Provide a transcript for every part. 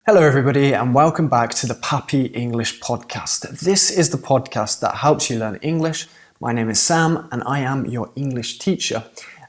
Hello, everybody, and welcome back to the Papi English podcast. This is the podcast that helps you learn English. My name is Sam, and I am your English teacher.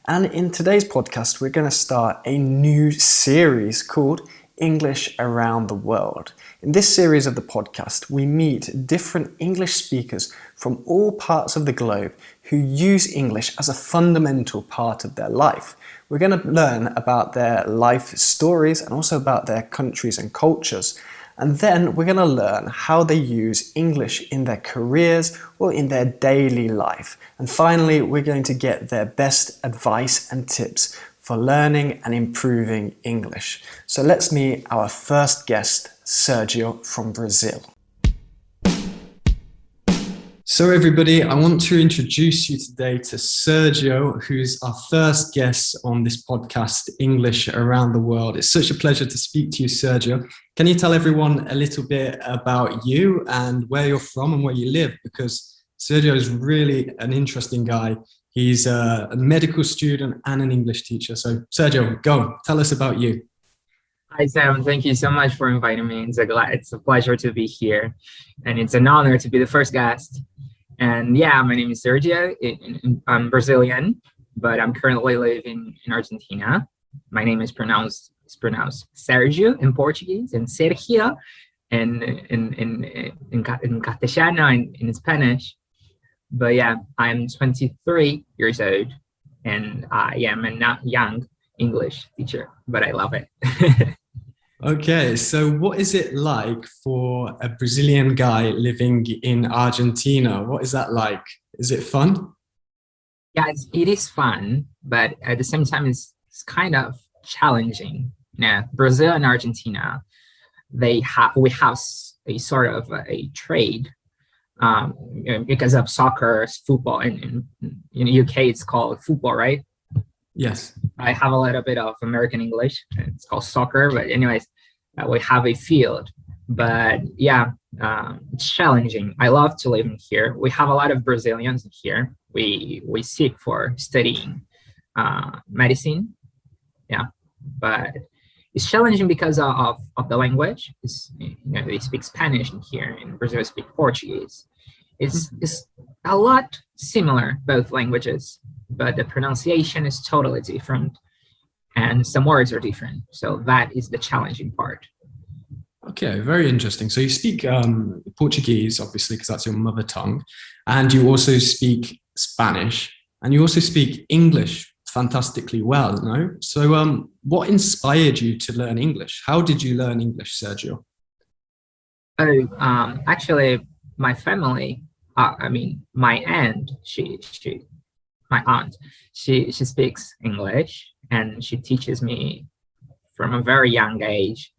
And in today's podcast, we're going to start a new series called English Around the World. In this series of the podcast, we meet different English speakers from all parts of the globe who use English as a fundamental part of their life. We're going to learn about their life stories and also about their countries and cultures. And then we're going to learn how they use English in their careers or in their daily life. And finally, we're going to get their best advice and tips for learning and improving English. So let's meet our first guest, Sergio from Brazil. So everybody, I want to introduce you today to Sergio, who's our first guest on this podcast, English Around the World. It's such a pleasure to speak to you, Sergio. Can you tell everyone a little bit about you and where you're from and where you live? Because Sergio is really an interesting guy. He's a medical student and an English teacher. So Sergio, go, tell us about you. Hi, Sam. Thank you so much for inviting me. It's a pleasure to be here. And it's an honor to be the first guest. And yeah, my name is Sergio. I'm Brazilian, but I'm currently living in Argentina. My name is pronounced Sergio in Portuguese and Sergio in Castellano and in Spanish. But yeah, I'm 23 years old and I am a not young English teacher, but I love it. Okay, so what is it like for a Brazilian guy living in Argentina? What is that like? Is it fun? Yeah, it is fun, but at the same time, it's kind of challenging. Brazil and Argentina, we have a sort of a trade because of soccer, football, and in the UK it's called football, right? Yes. I have a little bit of American English. It's called soccer, but anyways, we have a field. But yeah, it's challenging. I love to live in here. We have a lot of Brazilians in here. We seek for studying medicine. Yeah, but it's challenging because of the language. They speak Spanish in here. In Brazil, they speak Portuguese. It's a lot similar, both languages, but the pronunciation is totally different and some words are different. So that is the challenging part. Okay, very interesting. So you speak Portuguese, obviously, because that's your mother tongue, and you also speak Spanish, and you also speak English fantastically well, no? So what inspired you to learn English? How did you learn English, Sergio? Actually, my family, my aunt, my aunt, she speaks English and she teaches me from a very young age.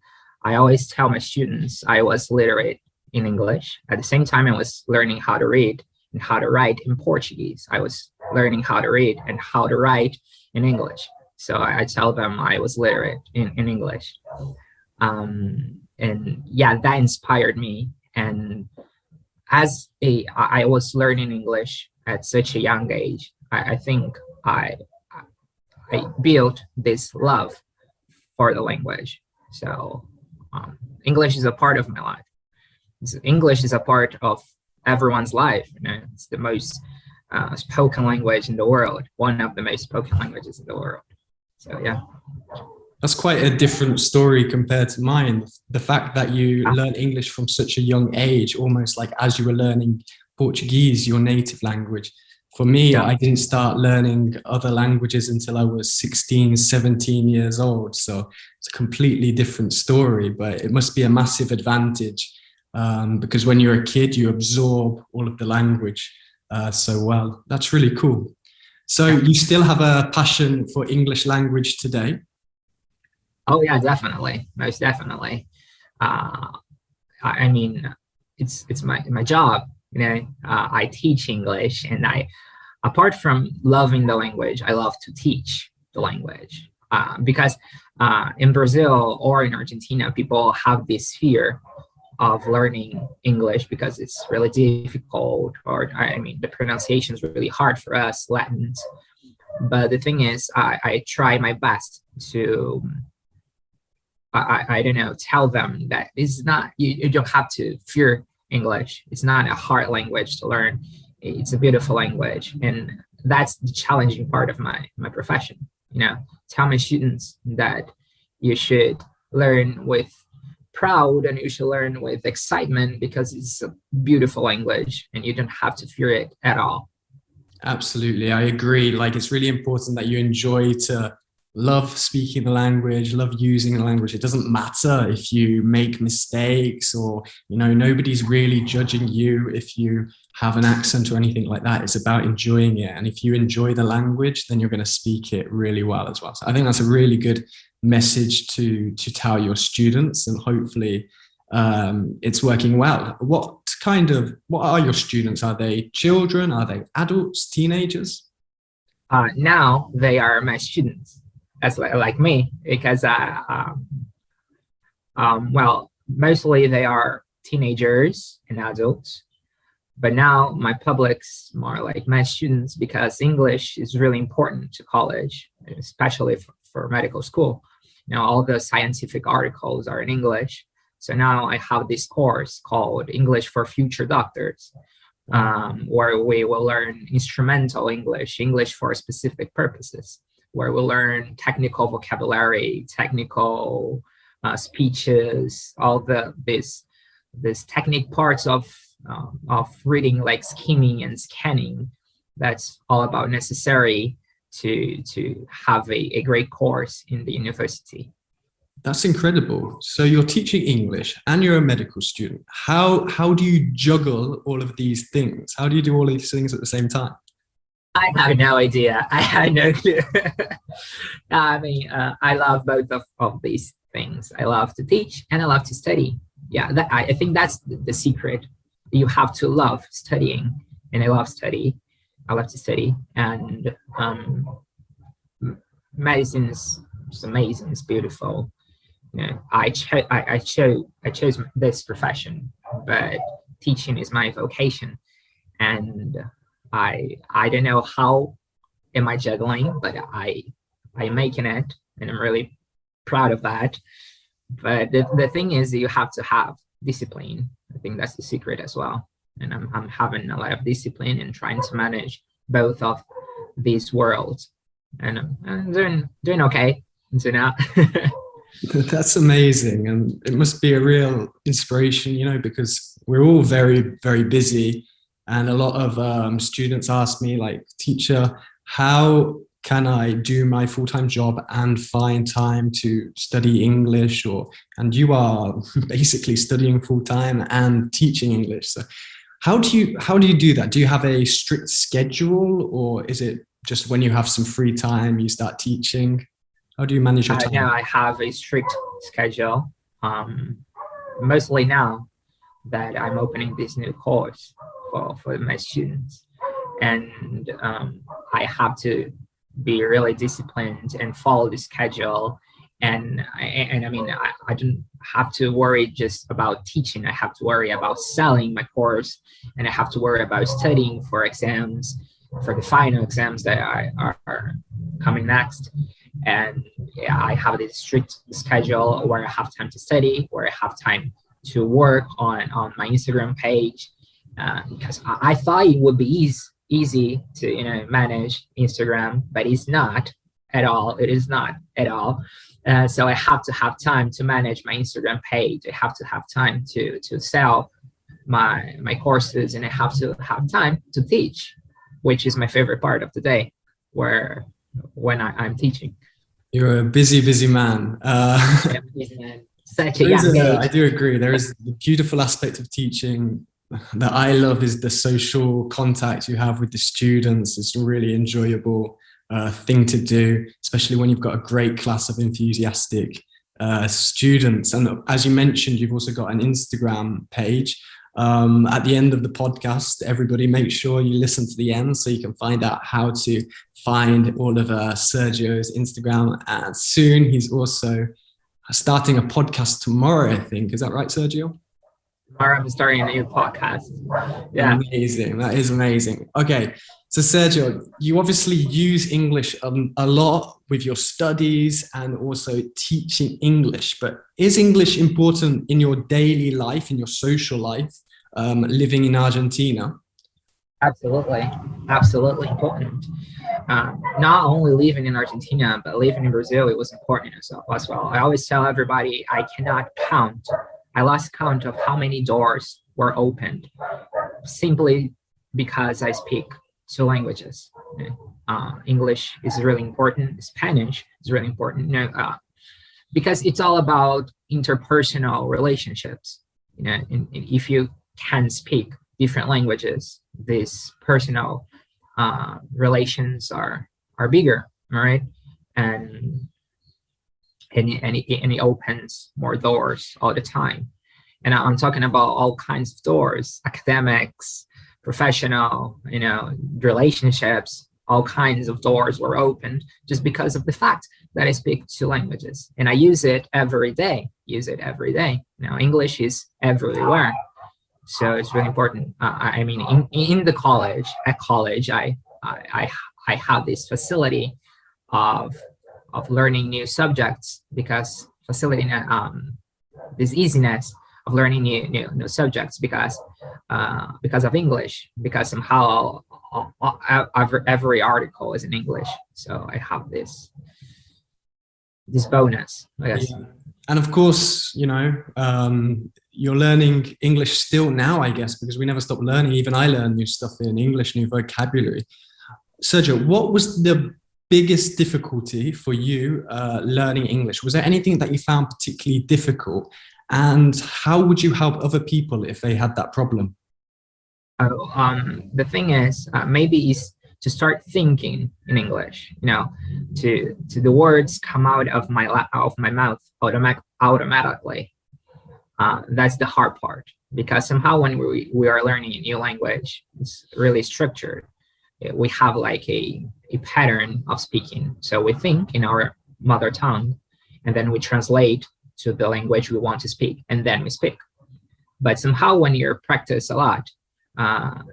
I always tell my students I was literate in English. At the same time, I was learning how to read and how to write in Portuguese. I was learning how to read and how to write in English. So I tell them I was literate in English. And yeah, that inspired me. And as I was learning English at such a young age, I think I built this love for the language. So English is a part of my life. English is a part of everyone's life. It's the most spoken language in the world, one of the most spoken languages in the world. So yeah. That's quite a different story compared to mine. The fact that you learn English from such a young age, almost like as you were learning Portuguese, your native language. For me, I didn't start learning other languages until I was 16, 17 years old. So it's a completely different story, but it must be a massive advantage because when you're a kid, you absorb all of the language so well. That's really cool. So you still have a passion for English language today? Oh yeah, definitely, most definitely. It's my job. I teach English, and apart from loving the language, I love to teach the language because in Brazil or in Argentina, people have this fear of learning English because it's really difficult, or the pronunciation is really hard for us Latins. But the thing is, I try my best to I don't know, tell them that it's not, you don't have to fear English. It's not a hard language to learn. It's a beautiful language. And that's the challenging part of my profession. Tell my students that you should learn with proud and you should learn with excitement because it's a beautiful language and you don't have to fear it at all. Absolutely. I agree. Like, it's really important that you enjoy to love speaking the language, love using the language. It doesn't matter if you make mistakes or, nobody's really judging you if you have an accent or anything like that. It's about enjoying it. And if you enjoy the language, then you're going to speak it really well as well. So I think that's a really good message to tell your students, and hopefully it's working well. What are your students? Are they children? Are they adults, teenagers? Now they are my students. That's like me, because well, mostly they are teenagers and adults, but now my public's more like my students, because English is really important to college, especially for medical school. All the scientific articles are in English. So now I have this course called English for Future Doctors, where we will learn instrumental English for specific purposes, where we'll learn technical vocabulary, technical speeches, all this technique parts of reading, like skimming and scanning. That's all about necessary to have a great course in the university. That's incredible. So you're teaching English and you're a medical student. How do you juggle all of these things? How do you do all these things at the same time? I have no idea. I have no clue. I mean, I love both of these things. I love to teach and I love to study. Yeah, I think that's the secret. You have to love studying, and I love study. I love to study, and medicine is amazing. It's beautiful. I chose this profession, but teaching is my vocation, and I don't know how am I juggling, but I'm making it, and I'm really proud of that. But the thing is, you have to have discipline. I think that's the secret as well. And I'm having a lot of discipline and trying to manage both of these worlds. And I'm doing okay until now. That's amazing. And it must be a real inspiration, because we're all very, very busy. And a lot of students ask me, like, teacher, how can I do my full-time job and find time to study English? And you are basically studying full-time and teaching English. So how do you do that? Do you have a strict schedule, or is it just when you have some free time, you start teaching? How do you manage your time? Yeah, I have a strict schedule. Mostly now that I'm opening this new course for my students, and I have to be really disciplined and follow the schedule. And I mean, I don't have to worry just about teaching. I have to worry about selling my course, and I have to worry about studying for exams, for the final exams that are coming next. And yeah, I have this strict schedule where I have time to study, where I have time to work on my Instagram page, because I thought it would be easy to manage Instagram, but it's not at all. It is not at all. So I have to have time to manage my Instagram page. I have to have time to sell my courses, and I have to have time to teach, which is my favorite part of the day, when I'm teaching. You're a busy man. Such a young age. I do agree. There is the beautiful aspect of teaching that I love, is the social contact you have with the students. It's a really enjoyable thing to do, especially when you've got a great class of enthusiastic students. And as you mentioned, you've also got an Instagram page. At the end of the podcast, everybody make sure you listen to the end so you can find out how to find all of Sergio's Instagram. And soon he's also starting a podcast tomorrow, I think. Is that right, Sergio? Tomorrow I'm starting a new podcast. Yeah. Amazing. That is amazing. Okay. So Sergio, you obviously use English a lot with your studies and also teaching English, but is English important in your daily life, in your social life, living in Argentina? Absolutely, absolutely important. Not only living in Argentina, but living in Brazil, it was important as well. I always tell everybody I cannot count. I lost count of how many doors were opened simply because I speak two languages. English is really important. Spanish is really important. Because it's all about interpersonal relationships. And if you can speak different languages, these personal relations are bigger, all right? And it opens more doors all the time. And I'm talking about all kinds of doors: academics, professional, relationships. All kinds of doors were opened just because of the fact that I speak two languages, and I use it every day. English is everywhere, so it's really important. I mean, in the college, at college, I have this facility of learning new subjects because this easiness of learning new subjects because of English, because somehow every article is in English, so I have this bonus, I guess. Yeah. And of course, you're learning English still now, I guess, because we never stop learning. Even I learn new stuff in English, new vocabulary. Sergio, what was the biggest difficulty for you learning English? Was there anything that you found particularly difficult? And how would you help other people if they had that problem? The thing is, maybe is to start thinking in English. To the words come out of my mouth automatically. That's the hard part, because somehow when we are learning a new language, it's really structured. We have like a pattern of speaking. So we think in our mother tongue, and then we translate to the language we want to speak, and then we speak. But somehow when you practice a lot,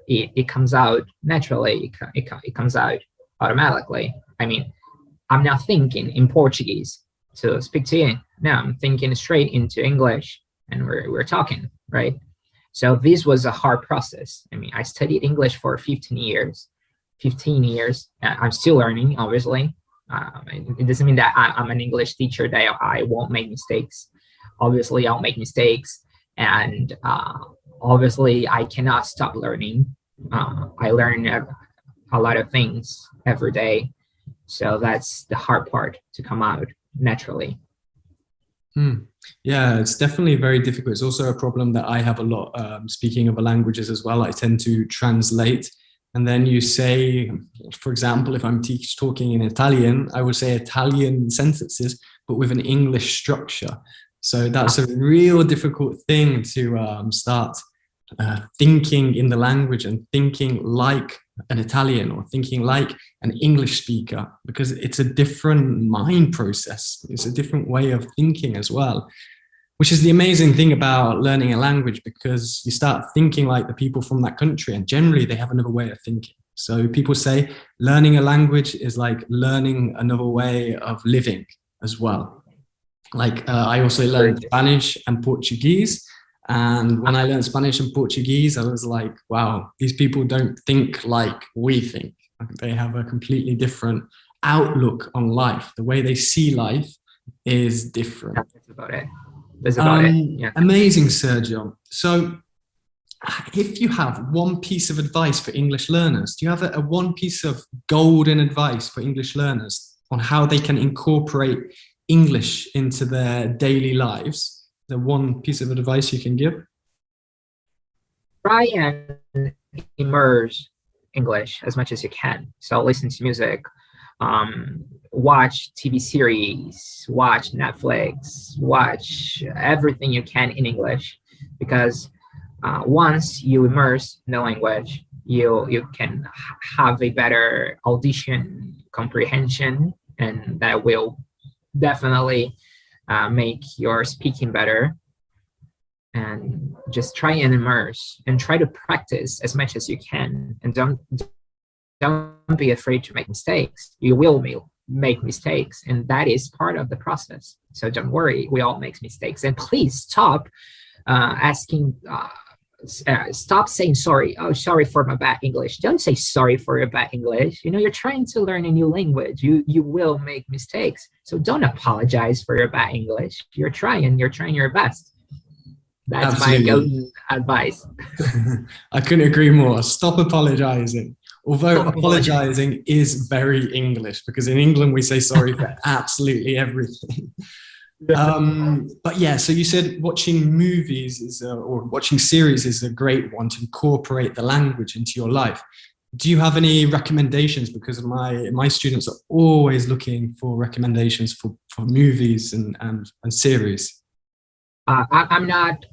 it comes out naturally. It comes out automatically. I mean, I'm not thinking in Portuguese to speak to you. No, I'm thinking straight into English, and we're talking, right? So this was a hard process. I mean, I studied English for 15 years. I'm still learning, obviously. It doesn't mean that I'm an English teacher that I won't make mistakes. Obviously, I'll make mistakes, and obviously, I cannot stop learning. I learn a lot of things every day, so that's the hard part, to come out naturally. Yeah, it's definitely very difficult. It's also a problem that I have a lot speaking other languages as well. I tend to translate, and then you say, for example, if I'm talking in Italian, I will say Italian sentences, but with an English structure. So that's a real difficult thing to start thinking in the language and thinking like an Italian or thinking like an English speaker, because it's a different mind process. It's a different way of thinking as well, which is the amazing thing about learning a language, because you start thinking like the people from that country, and generally they have another way of thinking. So people say learning a language is like learning another way of living as well. Like I also learned Spanish and Portuguese. And when I learned Spanish and Portuguese, I was like, wow, these people don't think like we think. They have a completely different outlook on life. The way they see life is different. That's about it. That's about it. Yeah. Amazing, Sergio. So if you have one piece of advice for English learners, do you have a one piece of golden advice for English learners on how they can incorporate English into their daily lives? The one piece of advice you can give? Try and immerse English as much as you can. So listen to music, watch TV series, watch Netflix, watch everything you can in English, because once you immerse in the language, you can have a better audition comprehension, and that will definitely make your speaking better. And just try and immerse and try to practice as much as you can, and don't don't be afraid to make mistakes. You will make mistakes, and that is part of the process. So don't worry, we all make mistakes. And please stop stop saying sorry. Oh, sorry for my bad English. Don't say sorry for your bad English. You're trying to learn a new language. You will make mistakes. So don't apologize for your bad English. You're trying your best. That's Absolutely. My golden advice. I couldn't agree more. Stop apologizing. Although apologizing is very English, because in England we say sorry for absolutely everything. But yeah, so you said watching movies or watching series is a great one to incorporate the language into your life. Do you have any recommendations? Because my students are always looking for recommendations for movies and series. I'm not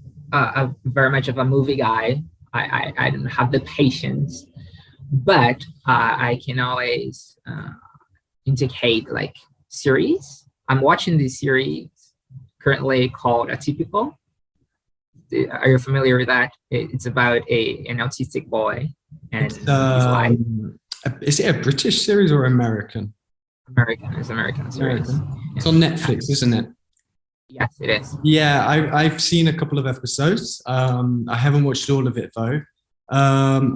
very much of a movie guy. I don't have the patience, but I can always indicate like series. I'm watching this series currently called Atypical. Are you familiar with that? It's about an autistic boy and his life. Is it a British series or American? American. It's American series. It's on Netflix, isn't it? Yes, it is. Yeah, I've seen a couple of episodes. I haven't watched all of it though.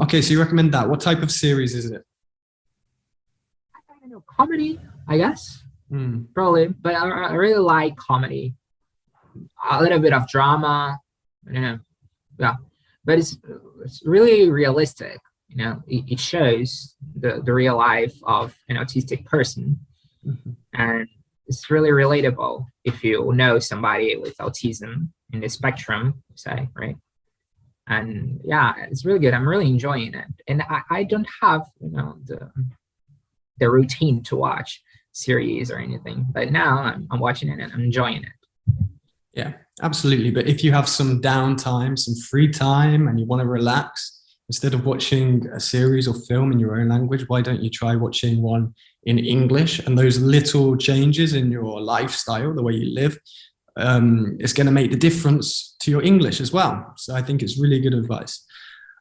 Okay, so you recommend that. What type of series is it? I don't know, comedy, I guess. Probably, but I really like comedy. A little bit of drama, yeah, but it's really realistic. It shows the real life of an autistic person, and it's really relatable if you know somebody with autism in the spectrum, say, right? And yeah, it's really good. I'm really enjoying it, and I don't have the routine to watch series or anything, but now I'm watching it and I'm enjoying it. Yeah, absolutely. But if you have some downtime, some free time, and you want to relax, instead of watching a series or film in your own language, why don't you try watching one in English? And those little changes in your lifestyle, the way you live, is going to make the difference to your English as well. So I think it's really good advice.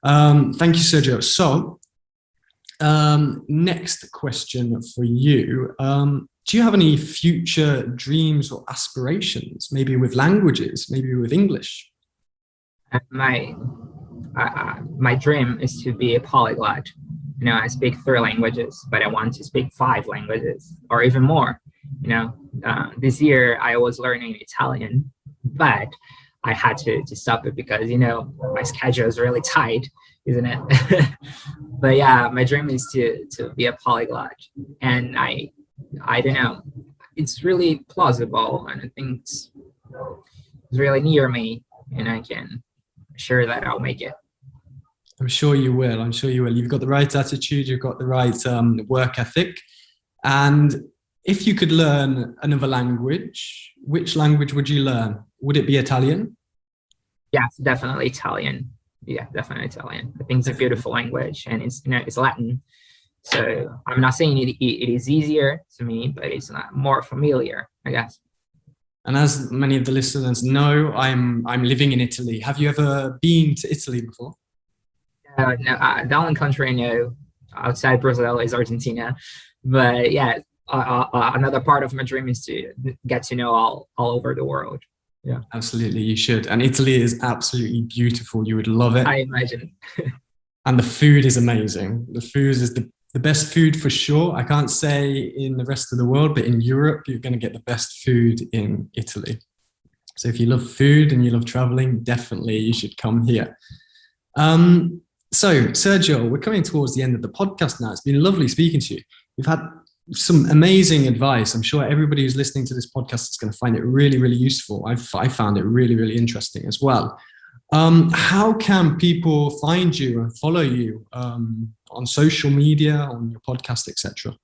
Thank you, Sergio. So next question for you. Do you have any future dreams or aspirations, maybe with languages, maybe with English? My dream is to be a polyglot. I speak 3 languages, but I want to speak 5 languages or even more. This year I was learning Italian, but I had to stop it because, my schedule is really tight, isn't it? But yeah, my dream is to be a polyglot. And I don't know, it's really plausible, and I think it's really near me, and I can assure that I'll make it. I'm sure you will. You've got the right attitude, you've got the right work ethic. And if you could learn another language, which language would you learn? Would it be Italian? Yes, definitely Italian. Yeah, definitely Italian. I think it's a beautiful language, and it's Latin. So I'm not saying it is easier to me, but it's not more familiar, I guess. And as many of the listeners know, I'm living in Italy. Have you ever been to Italy before? No, the only country I know outside Brazil is Argentina. But yeah, another part of my dream is to get to know all over the world. Yeah, absolutely, you should. And Italy is absolutely beautiful. You would love it. I imagine. And the food is amazing. The food is the best food for sure. I can't say in the rest of the world, but in Europe, you're going to get the best food in Italy. So if you love food and you love traveling, definitely you should come here. So Sergio, we're coming towards the end of the podcast now. It's been lovely speaking to you. You've had some amazing advice. I'm sure everybody who's listening to this podcast is going to find it really, really useful. I found it really, really interesting as well. How can people find you and follow you on social media, on your podcast, etc.?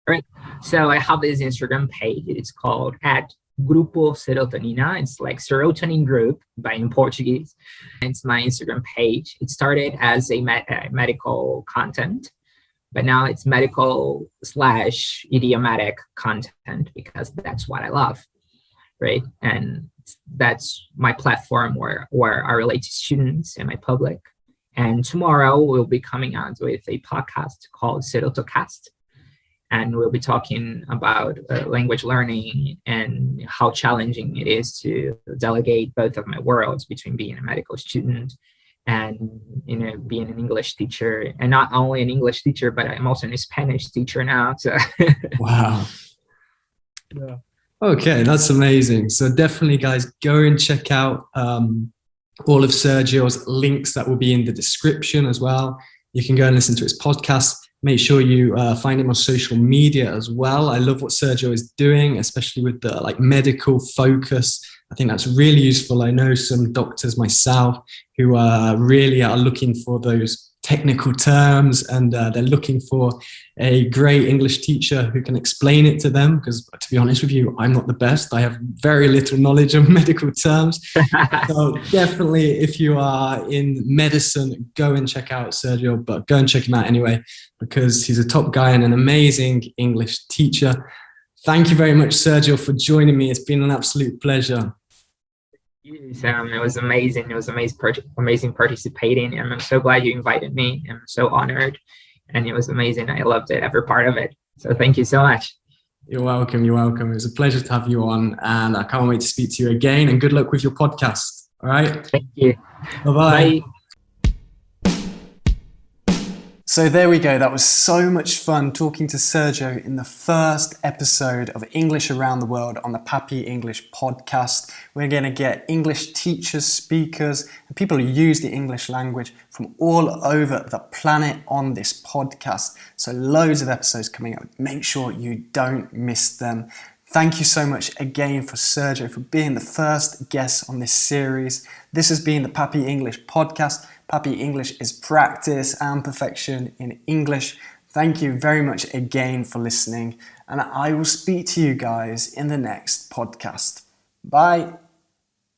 Right. So I have this Instagram page. It's called @Grupo Serotonina. It's like serotonin group, but in Portuguese. It's my Instagram page. It started as a medical content, but now it's medical / idiomatic content because that's what I love, right? And that's my platform where I relate to students and my public. And tomorrow we'll be coming out with a podcast called Cast, and we'll be talking about language learning and how challenging it is to delegate both of my worlds between being a medical student and being an English teacher, and not only an English teacher, but I'm also a Spanish teacher now. So Wow. yeah. Okay, that's amazing. So definitely, guys, go and check out all of Sergio's links that will be in the description as well. You can go and listen to his podcast. Make sure you find him on social media as well. I love what Sergio is doing, especially with the medical focus. I think that's really useful. I know some doctors myself who really are looking for those technical terms, and they're looking for a great English teacher who can explain it to them, because to be honest with you, I'm not the best. I have very little knowledge of medical terms. So definitely, if you are in medicine, go and check out Sergio, but go and check him out anyway, because he's a top guy and an amazing English teacher. Thank you very much, Sergio, for joining me. It's been an absolute pleasure. Sam, it was amazing. It was amazing participating, and I'm so glad you invited me. I'm so honored, and it was amazing. I loved it, every part of it. So thank you so much. You're welcome. You're welcome. It was a pleasure to have you on, and I can't wait to speak to you again. And good luck with your podcast. All right. Thank you. Bye-bye. Bye. So there we go. That was so much fun talking to Sergio in the first episode of English Around the World on the Papi English podcast. We're going to get English teachers, speakers, and people who use the English language from all over the planet on this podcast. So loads of episodes coming up. Make sure you don't miss them. Thank you so much again for Sergio for being the first guest on this series. This has been the Papi English podcast. Papi English is practice and perfection in English. Thank you very much again for listening, and I will speak to you guys in the next podcast. Bye.